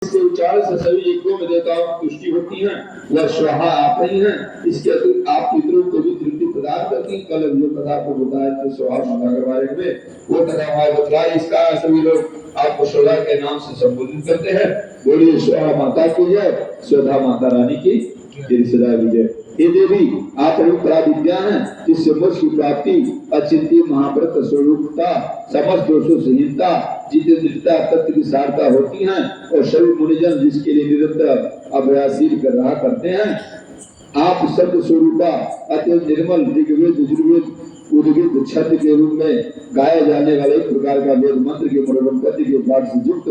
से उच्चारण से सभी यज्ञों में देवताओं की पुष्टि होती है। वह स्वाहा आप ही हैं। इसके अतिरिक्त आप पितरों को भी तृप्ति प्रदान करती हैं। कल जो कथा को बताया तो स्वाहा माता के बारे में वो कथा हमारे बतलाई। इसका सभी लोग आपको स्वधा के नाम से संबोधित करते हैं। बोलिए स्वाहा माता की जय, स्वधा माता रानी की तेरी सदा विजय। हे देवी आप ही परा विद्या हैं जिससे मोक्ष की प्राप्ति, अचिंत्य महाव्रत स्वरूपता, समस्त दोषों से हीनता, जितेंद्रियता, तत्व की सारता होती हैं और सभी मुनिजन जिसके लिए निरंतर अभ्यासील कर रहा करते हैं। आप शब्द स्वरूपा अत्यंत निर्मल ऋग्वेद यजुर्वेद उद्भिद छंद के रूप में गाया जाने वाले एक प्रकार का वेद मंत्र के मनोरंपति के पाठ से युक्त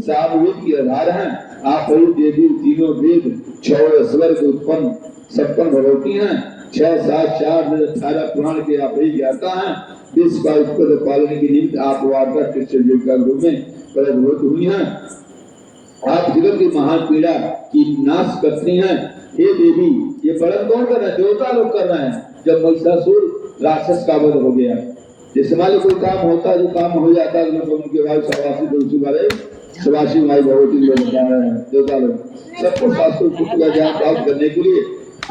सामवेद की आधार हैं। आप ही देवी तीनों वेद छह स्वर के उत्पन्न संपन्न भगवती हैं। 6 7 4 18 पुराण के आप ही ज्ञाता हैं। विश्व का उत्पन्न पालन के निमित्त आप वार्ता कृष्ण जी का रूप में प्रकट हुई हैं। आप जगत की महान पीड़ा की नाश करती हैं। हे देवी ये वर्णन कौन कर रहे हैं? देवता लोग कर रहे हैं। जब महिषासुर राक्षस का वध हो गया, जैसे मान लो कोई काम होता है, जो काम हो जाता है तो उनके भाई सवासी दोषी वाले सवासी भाई भगवती लोग बता रहे हैं। देवता लोग सबको शास्त्र पुस्तक का ज्ञान प्राप्त करने के लिए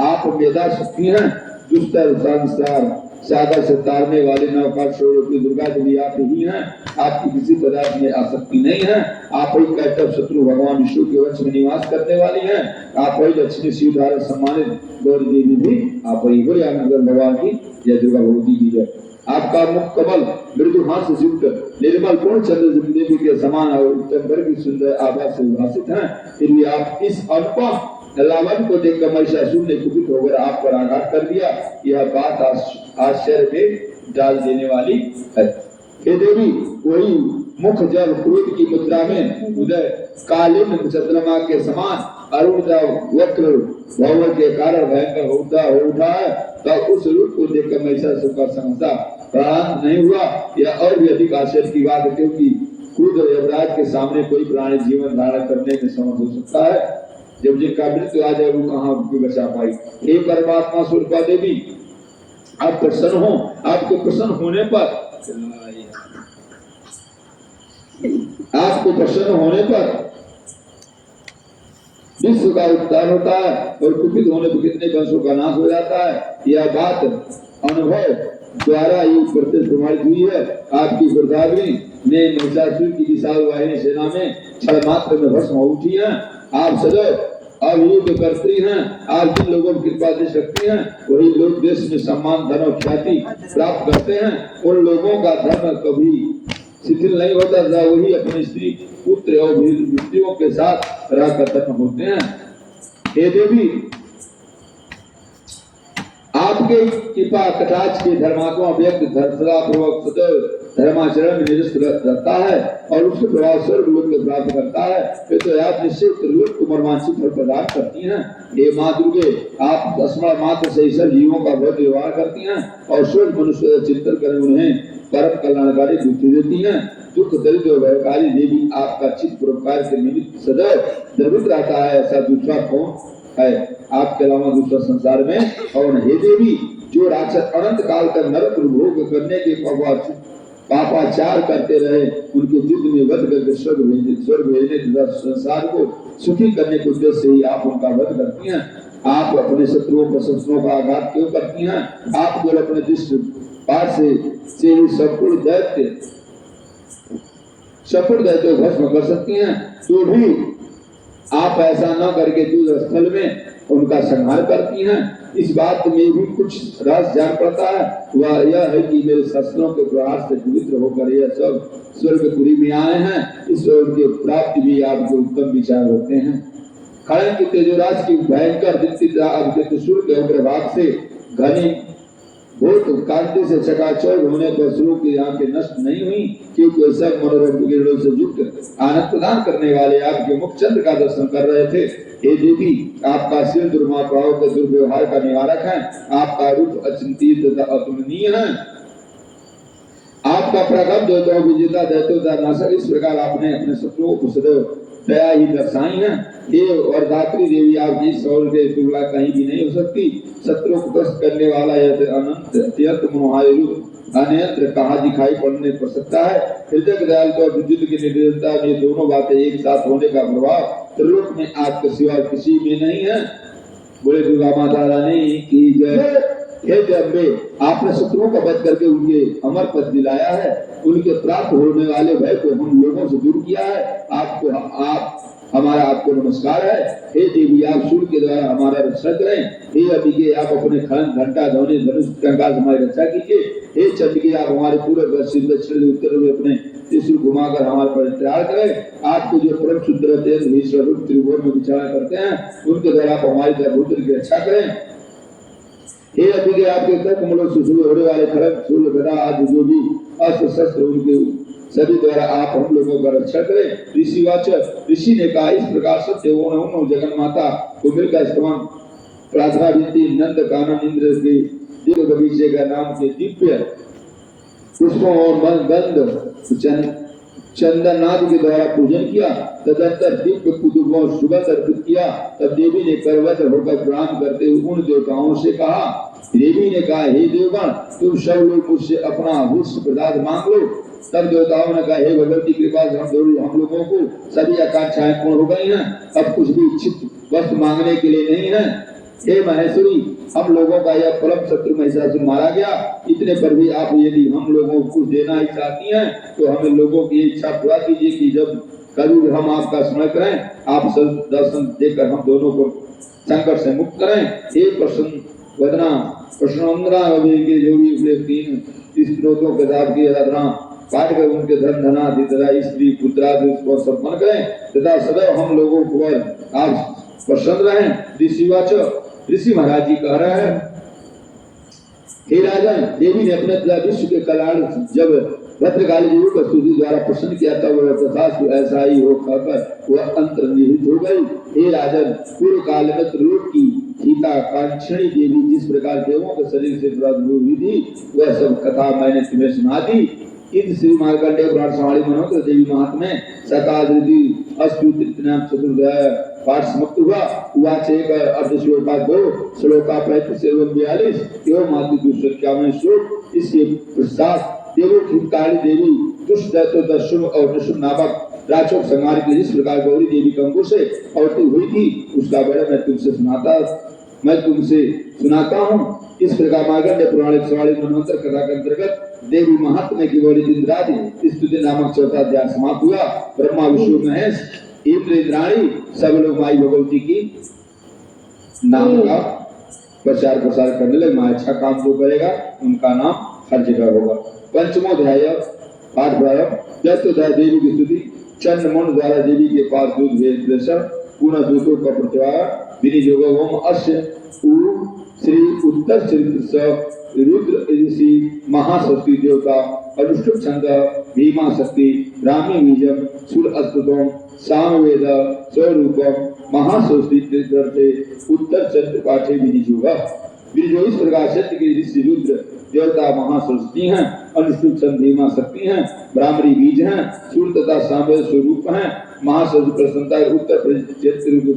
आप मेधा शक्ति हैं। दुष्टर संसार सादा से तारने वाली नौका स्वरूपी दुर्गा देवी आप ही हैं। आपकी किसी पदार्थ में आसक्ति नहीं है। आप ही कैटव शत्रु भगवान विष्णु के वंश में निवास करने वाली हैं। आप ही लक्ष्मी शिव द्वारा सम्मानित गौरी देवी भी आप ही। बोले आनंद भगवान की जय, दुर्गा भगवती की जय। आपका मुख कमल मृदु हास्य से युक्त निर्मल पूर्ण चंद्र देवी के समान और उत्तम वर्ग की सुंदर आभा से विभाषित हैं। फिर भी आप इस अनुपम लावन को देखकर महिषासुर ने कुपित होकर आप पर आघात कर दिया। यह बात आश्चर्य में डाल देने वाली है। हे देवी वही मुख जल क्रोध की मुद्रा में उदय कालीन चंद्रमा के समान अरुणता वक्र भवन के कारण भयंकर होता हो उठा है। तब उस रूप को देखकर महिषासुर का सहसा प्राण नहीं हुआ। यह और भी अधिक आश्चर्य की बात है, क्योंकि क्रोध यमराज के सामने कोई प्राणी जीवन धारण करने में समर्थ हो सकता है। जब जिनका मृत्यु आ जाए वो कहाँ बचा पाई। हे परमात्मा स्वरूपा देवी आप प्रसन्न हो। आपके प्रसन्न होने पर विश्व का उद्धार होता है और कुपित होने पर कितने वंशों का नाश हो जाता है। यह बात अनुभव द्वारा ही प्रमाणित हुई है। आपकी वृद्धाग्नि ने महिषासुर की विशाल वाहिनी सेना में क्षण मात्र में भस्म हो उठी है। आप सदैव अभियुक्त करती हैं। आप जिन लोगों की कृपा दे सकती हैं वही लोग देश में सम्मान धन और ख्याति प्राप्त करते हैं। उन लोगों का धर्म कभी शिथिल नहीं होता था। वही अपनी स्त्री पुत्र और बेटियों के साथ रहकर धर्म होते हैं। हे देवी आपके कृपा कटाक्ष के धर्मात्मा व्यक्ति धर्मता पूर्वक सदैव धर्माचरण में निरस्त रहता है और उसके प्रभाव स्वर्ग लोक में प्राप्त करता है। फिर तो आप निश्चित त्रिलोक को मनवांछित फल प्रदान करती हैं। हे माँ दुर्गे आप स्मरण मात्र से सब जीवों का बहुत व्यवहार करती हैं और स्वर्ग मनुष्य चिंतन कर उन्हें परम कल्याणकारी बुद्धि देती हैं। दुख दरिद्र और भयकारी देवी आपका चित्त परोपकार के निमित्त सदैव द्रवित रहता है। ऐसा दूसरा कौन है आपके अलावा दूसरा संसार में? और हे देवी जो राक्षस अनंत काल तक नरक भोग करने के पापाचार करते रहे, उनके युद्ध में वध करके स्वर्ग भेजने तथा संसार को सुखी करने के उद्देश्य से ही आप उनका वध करती हैं। आप अपने शत्रुओं पर शस्त्रों का आघात क्यों करती हैं? आप केवल अपने दुष्ट पाठ से ही संपूर्ण दैत्य भस्म कर सकती हैं। तो भी आप ऐसा न करके युद्ध स्थल में उनका संहार करती हैं। इस बात में भी कुछ रस जान पड़ता है। वह यह है कि मेरे शस्त्रों के प्रहार से पवित्र होकर यह सब स्वर्गपुरी में आए हैं। इस स्वर्ग की प्राप्ति भी आपके उत्तम विचार होते हैं। खड़ंग की तेजोराज की भयंकर त्रिशूल के अग्रभाग से घनी भूत कांति से चकाचौंध होने पर शुरू की आंखें नष्ट नहीं हुई, क्योंकि सब मनोरम किरणों से युक्त आनंद प्रदान करने वाले आपके मुख चंद्र का दर्शन कर रहे थे। हे देवी आपका सिर दुर्मार्गों के दुर्व्यवहार का निवारक है। आपका रूप अचिंत्य तथा अतुलनीय है। आपका प्रगम देवताओं विजेता दैत्यों नाशक इस प्रकार आपने अपने शत्रुओं को सदैव दया ही दर्शाई है। हे वरदात्री देवी आपकी सौर के तुलना कहीं भी नहीं हो सकती। शत्रु को ग्रस्त करने वाला यह अनंत अत्यंत मनोहारी रूप अन्यत्र कहाँ दिखाई पड़ने पड़ सकता है। हृदय दयालु और विद्युत की निर्दयता, ये दोनों बातें एक साथ होने का प्रभाव त्रिलोक में आपके सिवा किसी में नहीं है। बोले दुर्गा माता रानी की जय। हे जगदम्बे, आपने शत्रुओं का वध करके उनके अमर पद दिलाया है, उनके प्राप्त होने वाले भय को हम लोगों से दूर किया है। आपको हमारा आपको नमस्कार है। हे देवी, आप सूर्य के द्वारा हमारा रक्षा करें। हे अम्बिके, आप अपने खंड घंटा ध्वनि धनुष कंकाल हमारी रक्षा कीजिए। हे चंडिके, आप हमारे पूर्व पश्चिम दक्षिण उत्तर में अपने त्रिशूल घुमाकर हमारे परित्याग करें। आपको जो परम सुंदर त्रिभुवन में विचार करते हैं, उनके द्वारा आप हमारी धर्मपुत्र की रक्षा करें। हे अम्बिके, आपके कर कमलों से शुरू होने वाले खड़ग शूल गदा आदि जो भी अस्त्र शस्त्र उनके सभी द्वारा आप हम लोगों का रक्षा करें। ऋषिवाचक, ऋषि ने कहा, इस प्रकार सब देवों ने जगन माता को मिलकर स्तवन प्रार्थना विनती नंद कानन इंद्र के दिव्य बगीचे का नाम के दिव्य पुष्पों और गंध चंदनाद के द्वारा पूजन किया। तदंतर दिव्य कुतुबों सुगंध अर्पित किया। तब देवी ने करवट होकर प्रणाम करते हुए उन देवताओं से कहा, देवी ने कहा, हे देवगण, तुम सब लोग मुझसे अपना अभीष्ट पदार्थ मांग लो। तब देवताओं ने कहा, हे भगवती कृपा से हम लोगों को सभी आकांक्षाएं पूर्ण हो गई हैं, अब कुछ भी इच्छित वस्तु मांगने के लिए नहीं है। हे महेश्वरी, हम लोगों का यह परम शत्रु महिषासुर मारा गया, इतने पर भी आप यदि हम लोगों को कुछ देना ही चाहती हैं तो हमें लोगों की इच्छा पूरा कीजिए कि जब कभी हम आपका स्मरण करें, आप सब दर्शन देकर हम दोनों को संकट से मुक्त करें। हे प्रसन्न वदना प्रसन्नवंदना के जो भी तीन स्त्रोतों के साथ की आराधना पाठ कर उनके धन धनादि तथा स्त्री पुत्रादि को सम्पन्न करें तथा सदैव हम लोगों को आप प्रसन्न रहें। ऋषि महाराज जी कह रहे हैं, हे राजन, देवी ने अपने विश्व के कल्याण जब भद्रकाली देवी को स्तुति द्वारा प्रसन्न किया तब वह तथास्तु ऐसा ही हो कहकर वह अंतर्निहित हो गई। हे राजन, पूर्व काल में त्रिलोक की सीता कांक्षणी देवी जिस प्रकार देवों के शरीर से प्रादुर्भूत हुई थी, वह सब कथा मैंने तुम्हें सुना दी। इन श्री मार्कंडेय पुराण संवादी मनोहर देवी महात्म्य सकादृति अस्तु तृतीयाम चतुर्दय पाठ समाप्त हुआ। वाच एक अर्ध श्लोका 2 श्लोका 35 से 42 एवं मातृ 251 श्लोक। इसके पश्चात देवों की हितकारी देवी दुष्ट दैत्य दर्शुम और नशुम नामक राक्षस संहार के जिस प्रकार गौरी देवी कंकु से अवती हुई थी, उसका वर्णन मैं तुमसे सुनाता हूँ। इस प्रकार मार्कंडेय पुराण 144 मनवंतर कथा के अंतर्गत देवी महात्म्य की गौरी इंद्रादि स्तुति नामक चौथा अध्याय समाप्त हुआ। ब्रह्मा विष्णु महेश इंद्र इंद्राणी सब लोग माई भगवती की नाम का प्रचार प्रसार करने लगे। माँ अच्छा काम जो करेगा उनका नाम हर जगह होगा। पंचमोध्याय पाठ प्रारंभ। चतुर्ध्याय देवी की स्तुति। चंद्रमोहन द्वारा देवी के पास दूध भेज दर्शन पुनः दूतों का प्रतिवाद विनियोग ओम अस्य श्री उत्तर चरित्र रुद्र ऋषि महाशक्ति देवता अनुष्ठुप छंद भीमा शक्ति ब्राह्मी बीजम सुर अस्तुतम सामवेद स्वरूपम महाशक्ति उत्तर चंद्र पाठे विनियोग। विनियोग इस प्रकार सत्य के ऋषि रुद्र देवता महासरस्वती हैं, अनुष्ठुप छंद भीमा शक्ति हैं, ब्राह्मणी बीज हैं, सूर्य तथा सामवेद स्वरूप हैं। महासरस्वती प्रसन्नता उत्तर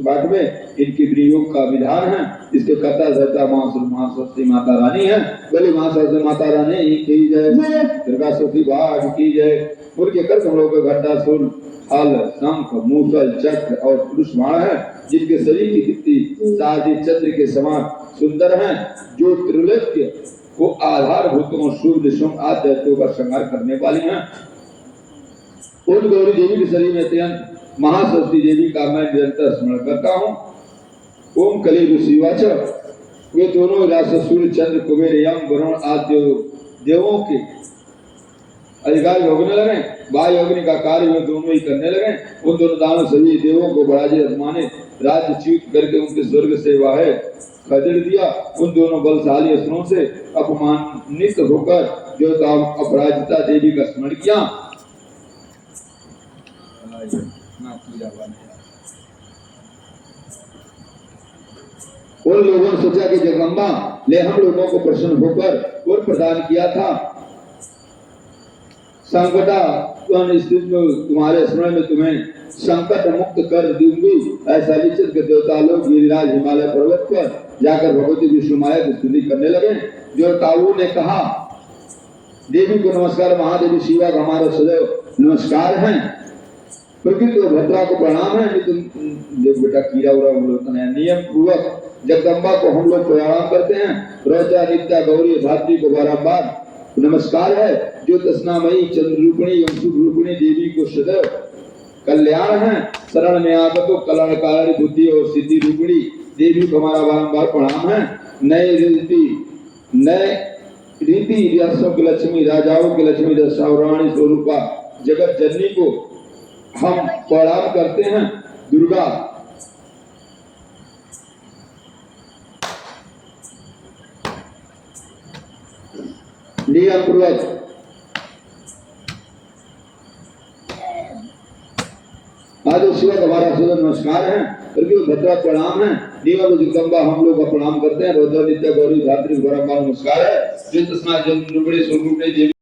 पाठ में इनके विनियोग का विधान है। इसके कर्ता धर्ता महासरस्वती माता रानी है। बोले महासरस्वती माता रानी की जय। दुर्गा सरस्वती बाग की जय। उनके कर कमलों का घंटा सुन हल शंख मूसल चक्र और पुरुष बाण है, जिनके शरीर की दीप्ति शारदीय चंद्र के समान सुंदर हैं, जो त्रिलोक्य को आधारभूतों शुभ शुभ आद्यत्यों का संहार करने वाली हैं। उन गौरी देवी के शरीर में अत्यंत महासरस्वती देवी का मैं निरंतर स्मरण करता हूँ। ओम कली ऋषिवाच। वे दोनों राक्षस सूर्य चंद्र कुबेर यम वरुण आदि देवों के अधिकार भोगने लगे। वायु अग्नि का कार्य वे दोनों ही करने लगे। उन दोनों दानव सभी देवों को बड़ा अपमानित राज्य च्युत करके उनके स्वर्ग से वाहे खदेड़ दिया। उन दोनों बलशाली असुरों से अपमानित होकर देवताओं अपराजिता देवी का स्मरण किया। उन लोगों ने सोचा कि जगदम्बा ने हम लोगों को प्रसन्न होकर और प्रदान किया था। संकटा स्थिति में तुम्हारे स्मरण में तुम्हें संकट मुक्त कर दूंगी। ऐसा निश्चित के देवता लोग गिरिराज हिमालय पर्वत पर जाकर भगवती विष्णु माया की स्तुति करने लगे। देवताओं ने कहा, देवी को नमस्कार, महादेवी शिवा का हमारा सदैव नमस्कार है। प्रकृति और भद्रा को प्रणाम है। तुम देख बेटा कीड़ा उड़ा है नियम पूर्वक जगदम्बा को हम लोग प्रणाम करते हैं। रोजा नित्या गौरी धात्री को बारंबार नमस्कार है। जो तस्नामयी चंद्र रूपिणी एवं शुभ रूपिणी देवी को सदैव कल्याण है। शरण में आगतो कल्याणकारी बुद्धि और सिद्धि रूपिणी देवी को हमारा बारंबार प्रणाम है। नए रीति रियासों की लक्ष्मी, राजाओं की लक्ष्मी, दशावराणी स्वरूपा जगत जननी को हम प्रणाम करते हैं। दुर्गा नियम पूर्वक आदि शिवा हमारा सदैव नमस्कार है। भद्रा प्रणाम है। नियम जगदम्बा हम लोग का प्रणाम करते हैं। रोजा नित्य गौरी धात्री बारंबार नमस्कार है। जो तस्मा जन रूपिणी स्वरूप देवी